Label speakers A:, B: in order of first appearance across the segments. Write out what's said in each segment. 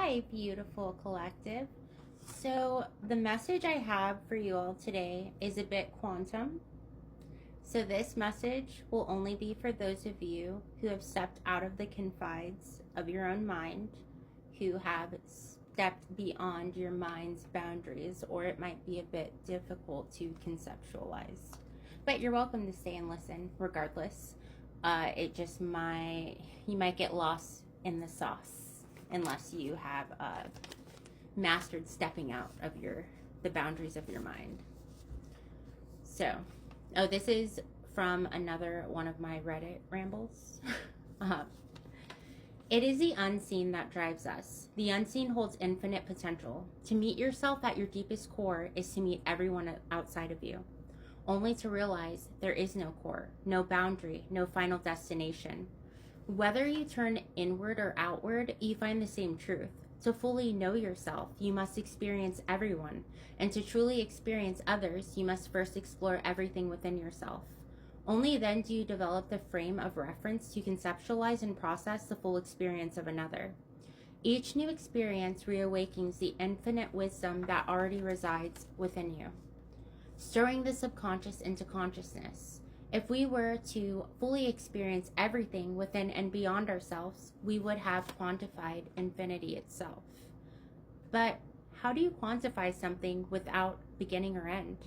A: Hi, beautiful collective. So, the message I have for you all today is a bit quantum. So, this message will only be for those of you who have stepped out of the confines of your own mind, who have stepped beyond your mind's boundaries, or it might be a bit difficult to conceptualize. But you're welcome to stay and listen regardless. You might get lost in the sauce unless you have mastered stepping out of the boundaries of your mind. So, this is from another one of my Reddit rambles. It is the unseen that drives us. The unseen holds infinite potential. To meet yourself at your deepest core is to meet everyone outside of you, only to realize there is no core, no boundary, no final destination. Whether you turn inward or outward, you find the same truth. To fully know yourself, you must experience everyone, and to truly experience others, you must first explore everything within yourself. Only then do you develop the frame of reference to conceptualize and process the full experience of another. Each new experience reawakens the infinite wisdom that already resides within you, stirring the subconscious into consciousness. If we were to fully experience everything within and beyond ourselves, we would have quantified infinity itself. But how do you quantify something without beginning or end?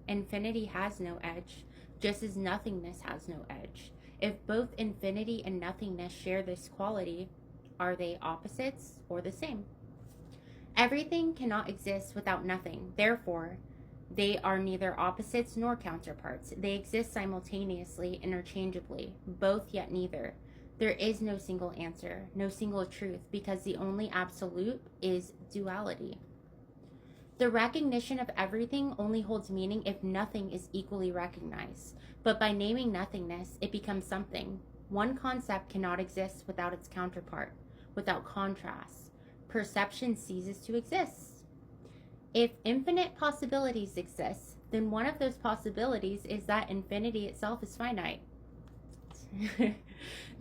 A: Infinity has no edge, just as nothingness has no edge. If both infinity and nothingness share this quality, are they opposites or the same? Everything cannot exist without nothing. Therefore, they are neither opposites nor counterparts. They exist simultaneously, interchangeably, both yet neither. There is no single answer, no single truth, because the only absolute is duality. The recognition of everything only holds meaning if nothing is equally recognized. But by naming nothingness, it becomes something. One concept cannot exist without its counterpart, without contrast. Perception ceases to exist. If infinite possibilities exist, then one of those possibilities is that infinity itself is finite.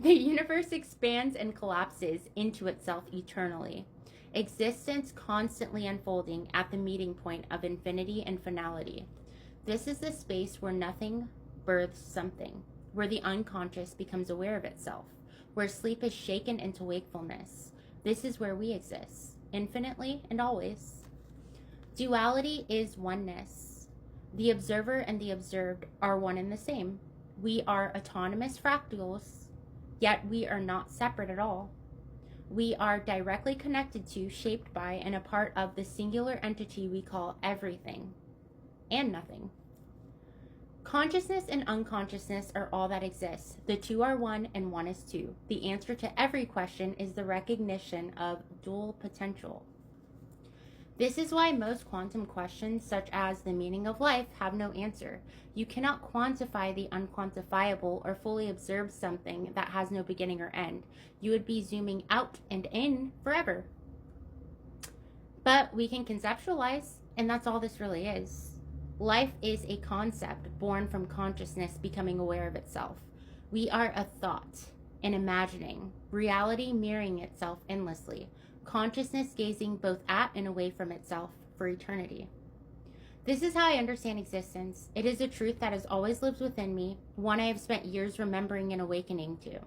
A: The universe expands and collapses into itself eternally. Existence constantly unfolding at the meeting point of infinity and finality. This is the space where nothing births something, where the unconscious becomes aware of itself, where sleep is shaken into wakefulness. This is where we exist, infinitely and always. Duality is oneness. The observer and the observed are one and the same. We are autonomous fractals, yet we are not separate at all. We are directly connected to, shaped by, and a part of the singular entity we call everything and nothing. Consciousness and unconsciousness are all that exists. The two are one and one is two. The answer to every question is the recognition of dual potential. This is why most quantum questions, such as the meaning of life, have no answer. You cannot quantify the unquantifiable or fully observe something that has no beginning or end. You would be zooming out and in forever. But we can conceptualize, and that's all this really is. Life is a concept born from consciousness becoming aware of itself. We are a thought, an imagining, reality mirroring itself endlessly. Consciousness gazing both at and away from itself for eternity. This is how I understand existence. It is a truth that has always lived within me, one I have spent years remembering and awakening to.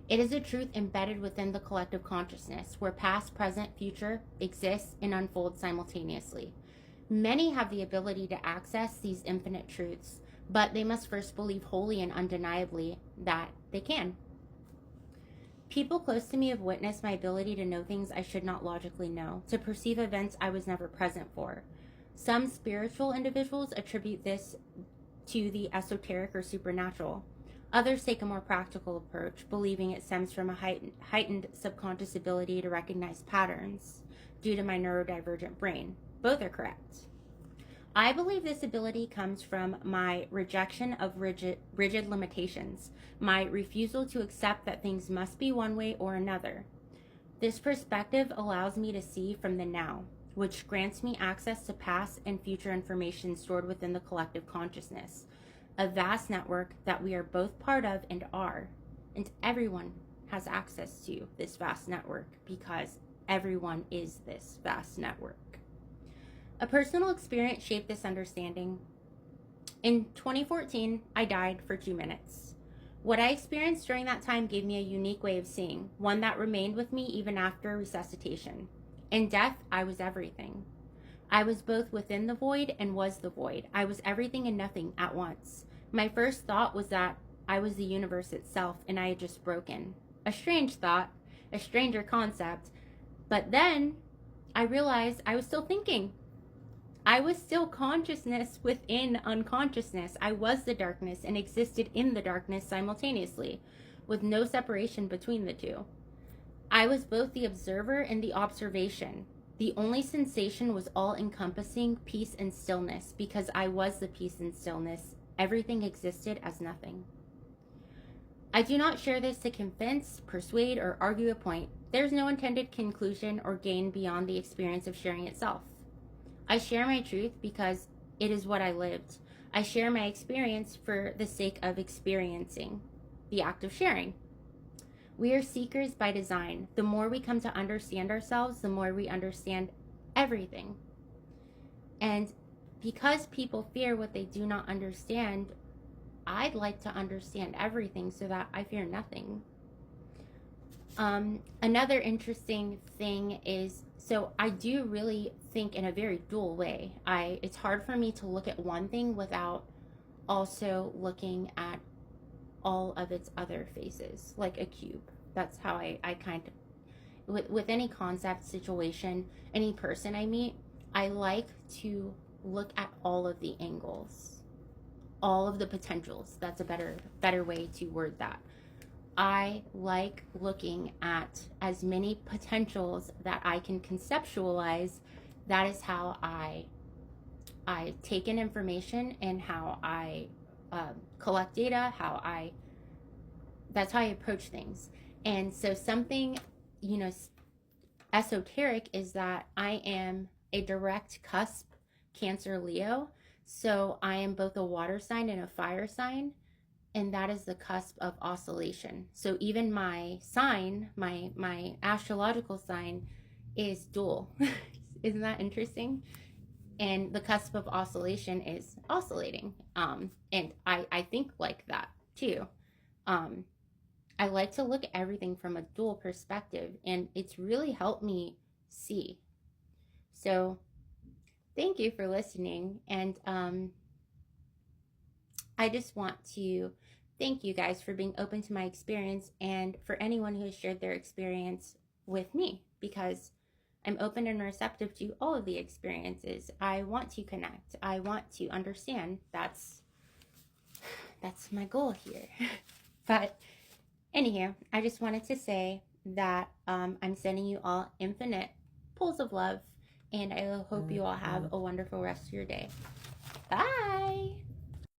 A: It is a truth embedded within the collective consciousness, where past, present, future exists and unfolds simultaneously. Many have the ability to access these infinite truths, but they must first believe wholly and undeniably that they can. People close to me have witnessed my ability to know things I should not logically know, to perceive events I was never present for. Some spiritual individuals attribute this to the esoteric or supernatural. Others take a more practical approach, believing it stems from a heightened subconscious ability to recognize patterns due to my neurodivergent brain. Both are correct. I believe this ability comes from my rejection of rigid limitations, my refusal to accept that things must be one way or another. This perspective allows me to see from the now, which grants me access to past and future information stored within the collective consciousness, a vast network that we are both part of and are, and everyone has access to this vast network because everyone is this vast network. A personal experience shaped this understanding. In 2014, I died for 2 minutes. What I experienced during that time gave me a unique way of seeing, one that remained with me even after resuscitation. In death, I was everything. I was both within the void and was the void. I was everything and nothing at once. My first thought was that I was the universe itself and I had just broken. A strange thought, a stranger concept. But then I realized I was still thinking. I was still consciousness within unconsciousness. I was the darkness and existed in the darkness simultaneously, with no separation between the two. I was both the observer and the observation. The only sensation was all-encompassing peace and stillness, because I was the peace and stillness. Everything existed as nothing. I do not share this to convince, persuade, or argue a point. There's no intended conclusion or gain beyond the experience of sharing itself. I share my truth because it is what I lived. I share my experience for the sake of experiencing, the act of sharing. We are seekers by design. The more we come to understand ourselves, the more we understand everything. And because people fear what they do not understand, I'd like to understand everything so that I fear nothing. Another interesting thing is, so I do really think in a very dual way. It's hard for me to look at one thing without also looking at all of its other faces, like a cube. That's how I kind of, with any concept, situation, any person I meet, I like to look at all of the angles, all of the potentials. That's a better way to word that. I like looking at as many potentials that I can conceptualize. That is how I take in information and how I collect data, that's how I approach things. And so something, esoteric is that I am a direct cusp Cancer Leo. So I am both a water sign and a fire sign. And that is the cusp of oscillation. So even my sign, my astrological sign, is dual. Isn't that interesting? And the cusp of oscillation is oscillating. And I think like that too. I like to look at everything from a dual perspective, and it's really helped me see. So thank you for listening. And I just want to thank you guys for being open to my experience, and for anyone who has shared their experience with me, because I'm open and receptive to all of the experiences. I want to connect. I want to understand. That's my goal here. But anyhow, I just wanted to say that I'm sending you all infinite pulls of love, and I hope you all have a wonderful rest of your day. Bye.